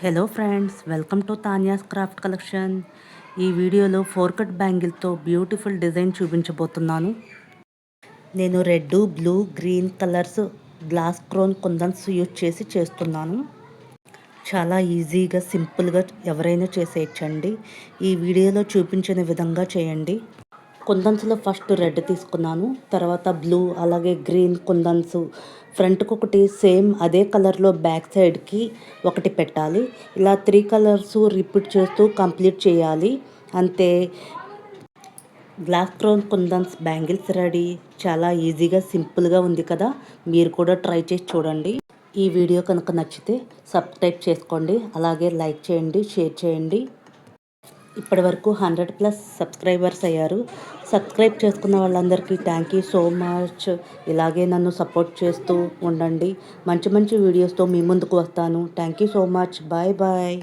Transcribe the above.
Hello friends, welcome to Tanya's craft collection. ఈ వీడియోలో 4 cut బ్యాంగిల్తో బ్యూటిఫుల్ డిజైన్ చూపించబోతున్నాను. నేను red, blue, green colours glass crown kundans use చేసి చేస్తున్నాను. చాలా ఈజీగా సింపుల్గా ఎవరైనా చేసేయచ్చండి. ఈ వీడియోలో చూపించిన విధంగా చేయండి. కుందన్స్లో ఫస్ట్ రెడ్ తీసుకున్నాను, తర్వాత బ్లూ, అలాగే గ్రీన్ కుందన్స్ ఫ్రంట్కి ఒకటి సేమ్ అదే కలర్లో బ్యాక్ సైడ్కి ఒకటి పెట్టాలి. ఇలా 3 కలర్స్ రిపీట్ చేస్తూ కంప్లీట్ చేయాలి. అంతే, గ్లాస్ క్రోన్ కుందన్స్ బ్యాంగిల్స్ రెడీ. చాలా ఈజీగా సింపుల్గా ఉంది కదా, మీరు కూడా ట్రై చేసి చూడండి. ఈ వీడియో కనుక నచ్చితే సబ్స్క్రైబ్ చేసుకోండి, అలాగే లైక్ చేయండి, షేర్ చేయండి. ఇప్పటి వరకు 100+ సబ్స్క్రైబర్స్ అయ్యారు. సబ్స్క్రైబ్ చేసుకున్న వాళ్ళందరికీ థ్యాంక్ యూ సో మచ్. ఇలాగే నన్ను సపోర్ట్ చేస్తూ ఉండండి. మంచి మంచి వీడియోస్తో మీ ముందుకు వస్తాను. Thank you so much. Bye bye.